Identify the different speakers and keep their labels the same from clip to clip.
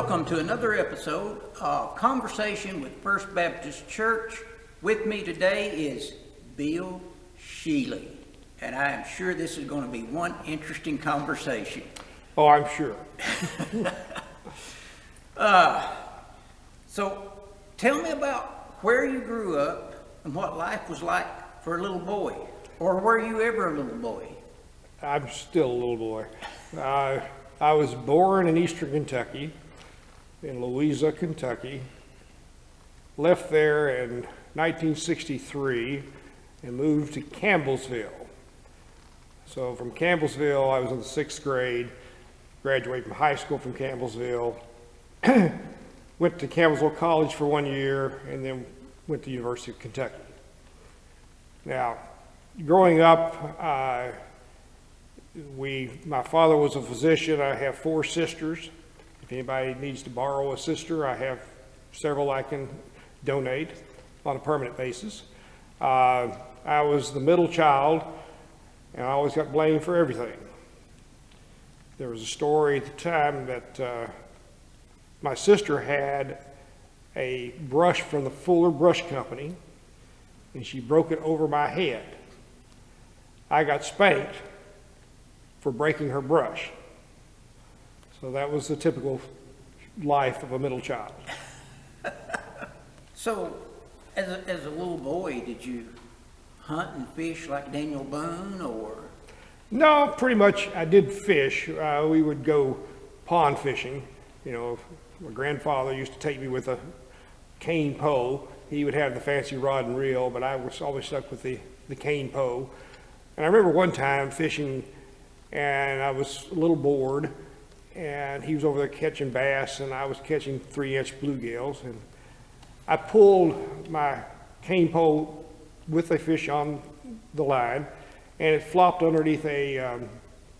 Speaker 1: welcome to another episode of Conversation with First Baptist Church. With me today is Bill Sheely, and I am sure this is going to be one interesting conversation.
Speaker 2: Oh, I'm sure.
Speaker 1: So tell me about where you grew up and what life was like for a little boy, or were you ever a little boy?
Speaker 2: I'm still a little boy. I was born in eastern Kentucky, in Louisa, Kentucky. Left there in 1963 and moved to Campbellsville. So from Campbellsville, I was in the 6th grade, graduated from high school from Campbellsville, went to Campbellsville College for 1 year, and then went to the University of Kentucky. Now, growing up, my father was a physician. I have 4 sisters. If anybody needs to borrow a sister, I have several I can donate on a permanent basis. I was the middle child, and I always got blamed for everything. There was a story at the time that my sister had a brush from the Fuller Brush Company, and she broke it over my head. I got spanked for breaking her brush. So that was the typical life of a middle child.
Speaker 1: So as a little boy, did you hunt and fish like Daniel Boone, or?
Speaker 2: No, pretty much I did fish. We would go pond fishing. You know, my grandfather used to take me with a cane pole. He would have the fancy rod and reel, but I was always stuck with the cane pole. And I remember one time fishing, and I was a little bored, and he was over there catching bass, and I was catching 3-inch bluegills. And I pulled my cane pole with a fish on the line, and it flopped underneath a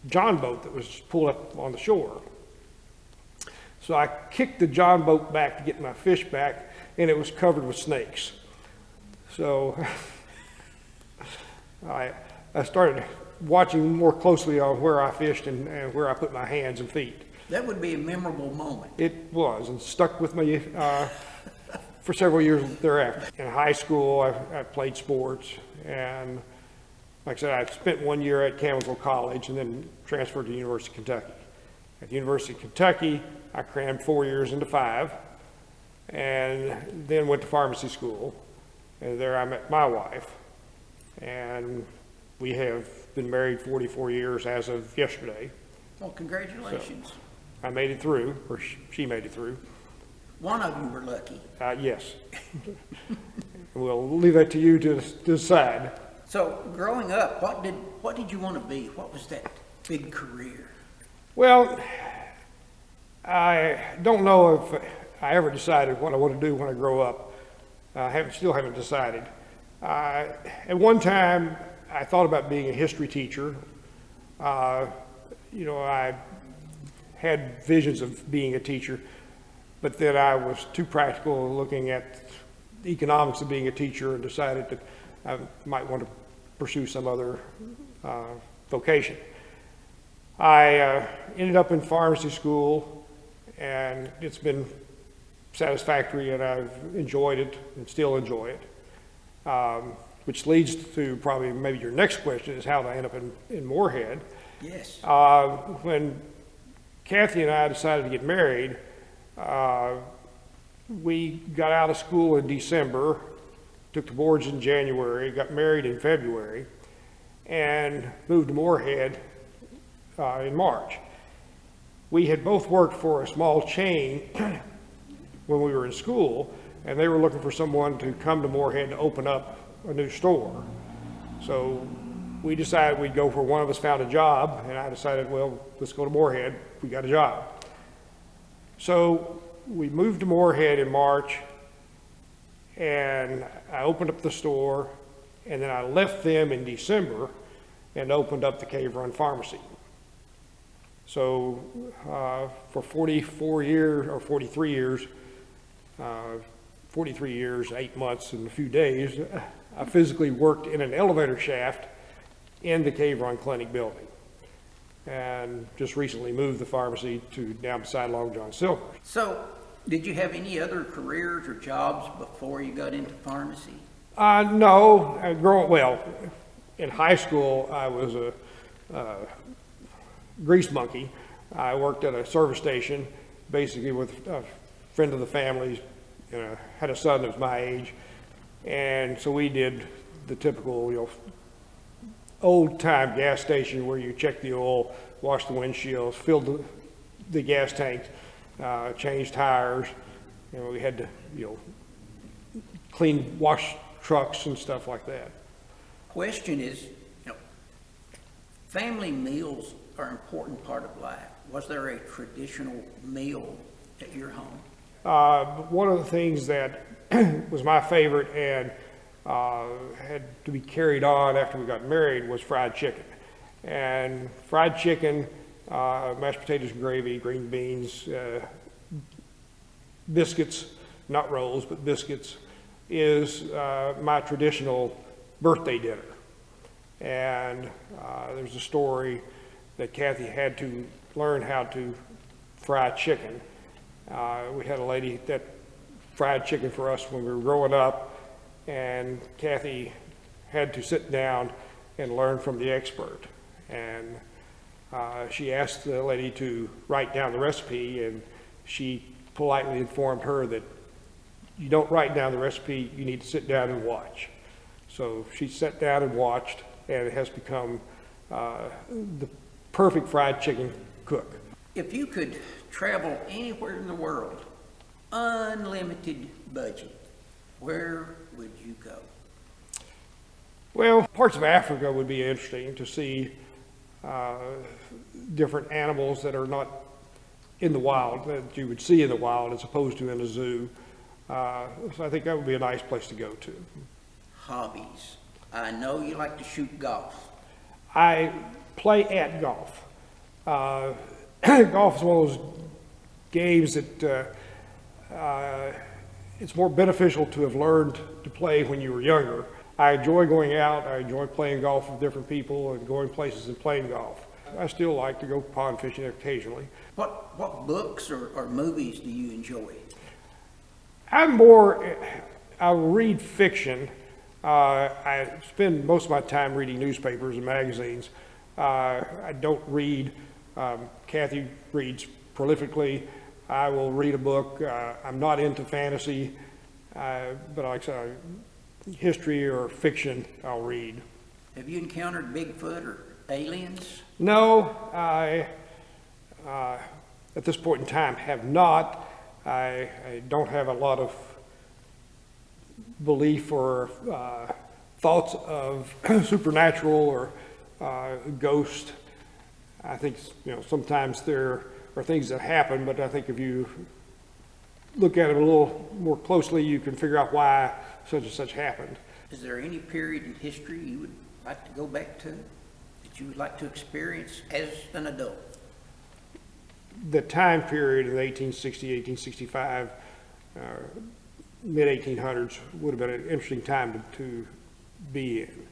Speaker 2: john boat that was pulled up on the shore. So I kicked the john boat back to get my fish back, and it was covered with snakes. So I started watching more closely on where I fished and where I put my hands and feet.
Speaker 1: That would be a memorable moment.
Speaker 2: It was, and stuck with me for several years thereafter. In high school, I played sports, and like I said, I spent 1 year at Campbellsville College and then transferred to the University of Kentucky. At the University of Kentucky, I crammed 4 years into 5, and then went to pharmacy school, and there I met my wife, and we have been married 44 years as of yesterday.
Speaker 1: Well, congratulations.
Speaker 2: So I made it through, or she made it through.
Speaker 1: One of you were lucky.
Speaker 2: Yes. We'll leave that to you to decide.
Speaker 1: So growing up, what did you want to be? What was that big career?
Speaker 2: Well, I don't know if I ever decided what I want to do when I grow up. I still haven't decided. At one time, I thought about being a history teacher. You know, I had visions of being a teacher, but then I was too practical looking at the economics of being a teacher and decided that I might want to pursue some other vocation. I ended up in pharmacy school, and it's been satisfactory, and I've enjoyed it and still enjoy it. Which leads to probably maybe your next question is how did I end up in Moorhead?
Speaker 1: Yes.
Speaker 2: When Kathy and I decided to get married, we got out of school in December, took the boards in January, got married in February, and moved to Moorhead in March. We had both worked for a small chain when we were in school, and they were looking for someone to come to Moorhead to open up a new store. So we decided we'd go where one of us found a job, and I decided, well, let's go to Moorhead. We got a job. So we moved to Moorhead in March, and I opened up the store, and then I left them in December and opened up the Cave Run Pharmacy. So for 43 years, 8 months and a few days, I physically worked in an elevator shaft in the Cave Run Clinic building. and just recently moved the pharmacy to down beside Long John Silver's.
Speaker 1: So, did you have any other careers or jobs before you got into pharmacy?
Speaker 2: No, well, in high school, I was a grease monkey. I worked at a service station, basically with a friend of the family, had a son that was my age, and so we did the typical, old-time gas station where you check the oil, wash the windshields, fill the gas tanks, change tires. We had to, wash trucks and stuff like that.
Speaker 1: Question is, family meals are an important part of life. Was there a traditional meal at your home?
Speaker 2: One of the things that was my favorite and had to be carried on after we got married was fried chicken. And fried chicken, mashed potatoes and gravy, green beans, biscuits, not rolls, but biscuits, is my traditional birthday dinner. And there's a story that Kathy had to learn how to fry chicken. We had a lady that fried chicken for us when we were growing up, and Kathy had to sit down and learn from the expert. And she asked the lady to write down the recipe, and she politely informed her that you don't write down the recipe, you need to sit down and watch. So she sat down and watched, and it has become the perfect fried chicken cook.
Speaker 1: If you could travel anywhere in the world, unlimited budget, where would you go?
Speaker 2: Well, parts of Africa would be interesting to see different animals that are not in the wild, that you would see in the wild as opposed to in a zoo. So I think that would be a nice place to go to.
Speaker 1: Hobbies. I know you like to shoot golf.
Speaker 2: I play at golf. Golf is one of those games that it's more beneficial to have learned to play when you were younger. I enjoy going out, I enjoy playing golf with different people and going places and playing golf. I still like to go pond fishing occasionally.
Speaker 1: What books or movies do you enjoy?
Speaker 2: I read fiction. I spend most of my time reading newspapers and magazines. I don't read. Kathy reads prolifically. I will read a book. I'm not into fantasy, but like I said, history or fiction, I'll read.
Speaker 1: Have you encountered Bigfoot or aliens?
Speaker 2: No, I, at this point in time, have not. I don't have a lot of belief or thoughts of supernatural or ghost. I think, sometimes there are things that happen, but I think if you look at it a little more closely, you can figure out why such and such happened.
Speaker 1: Is there any period in history you would like to go back to, that you would like to experience as an adult?
Speaker 2: The time period of 1860, 1865, mid-1800s would have been an interesting time to be in.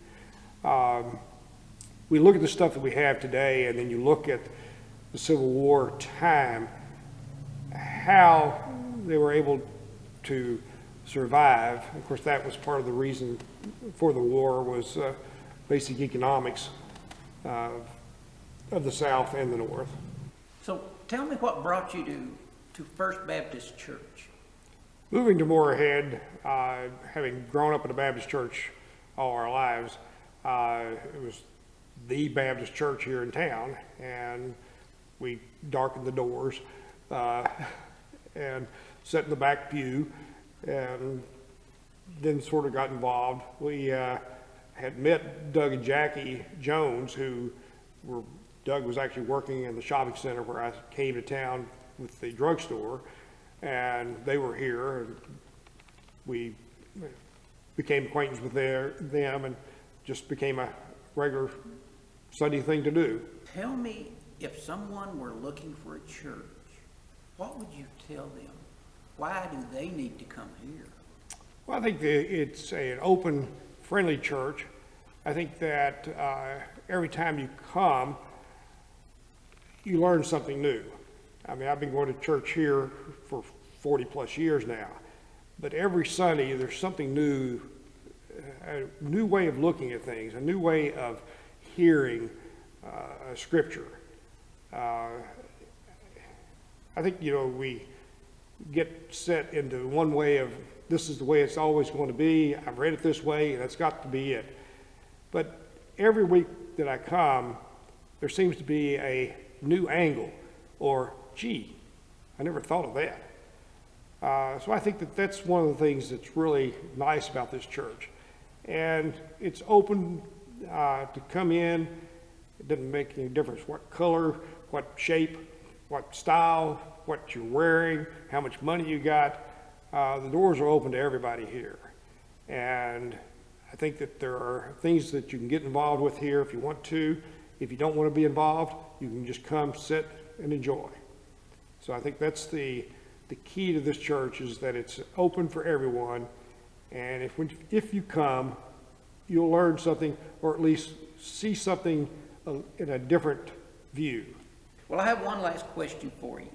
Speaker 2: We look at the stuff that we have today, and then you look at the Civil War time, how they were able to survive. Of course, that was part of the reason for the war, was basic economics of the South and the North.
Speaker 1: So tell me what brought you to First Baptist Church?
Speaker 2: Moving to Moorhead, having grown up in a Baptist church all our lives, it was the Baptist church here in town, and we darkened the doors and sat in the back pew, and then sort of got involved. We had met Doug and Jackie Jones, Doug was actually working in the shopping center where I came to town with the drugstore, and they were here, and we became acquainted with them and just became a regular Sunday thing to do.
Speaker 1: Tell me, if someone were looking for a church, what would you tell them? Why do they need to come here?
Speaker 2: Well, I think it's an open, friendly church. I think that every time you come, you learn something new. I mean, I've been going to church here for 40 plus years now, but every Sunday there's something new, a new way of looking at things, a new way of hearing scripture. I think, we get set into one way of this is the way it's always going to be. I've read it this way, and that's got to be it. But every week that I come, there seems to be a new angle, or gee, I never thought of that. So I think that that's one of the things that's really nice about this church. And it's open to come in. It doesn't make any difference what color, what shape, what style, what you're wearing, how much money you got. The doors are open to everybody here. And I think that there are things that you can get involved with here if you want to. If you don't want to be involved, you can just come, sit, and enjoy. So I think that's the key to this church, is that it's open for everyone. And if you come, you'll learn something, or at least see something in a different view.
Speaker 1: Well, I have one last question for you.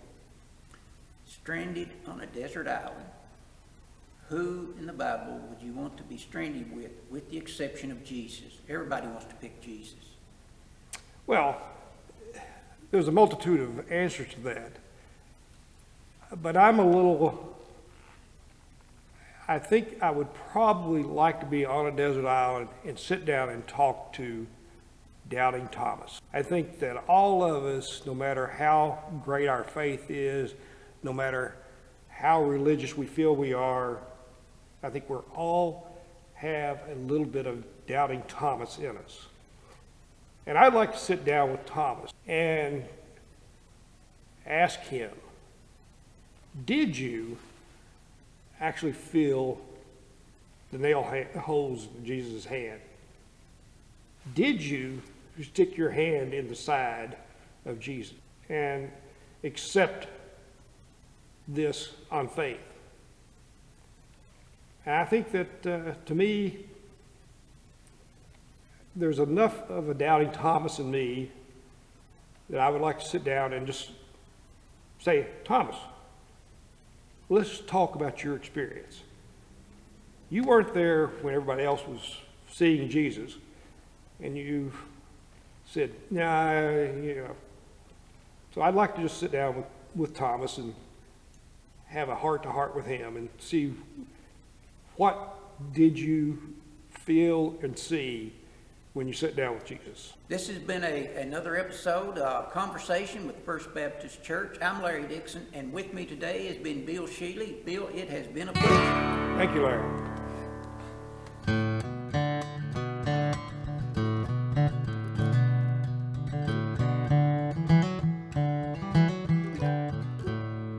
Speaker 1: Stranded on a desert island, who in the Bible would you want to be stranded with the exception of Jesus? Everybody wants to pick Jesus.
Speaker 2: Well, there's a multitude of answers to that. But I think I would probably like to be on a desert island and sit down and talk to Doubting Thomas. I think that all of us, no matter how great our faith is, no matter how religious we feel we are, I think we're all have a little bit of Doubting Thomas in us. And I'd like to sit down with Thomas and ask him, did you actually feel the nail holes in Jesus' hand? Did you stick your hand in the side of Jesus and accept this on faith? And I think that, to me, there's enough of a Doubting Thomas in me that I would like to sit down and just say, Thomas, let's talk about your experience. You weren't there when everybody else was seeing Jesus, and you said, nah, So I'd like to just sit down with Thomas and have a heart-to-heart with him and see, what did you feel and see when you sit down with Jesus?
Speaker 1: This has been another episode of Conversation with First Baptist Church. I'm Larry Dixon, and with me today has been Bill Sheely. Bill, it has been a pleasure.
Speaker 2: Thank you, Larry.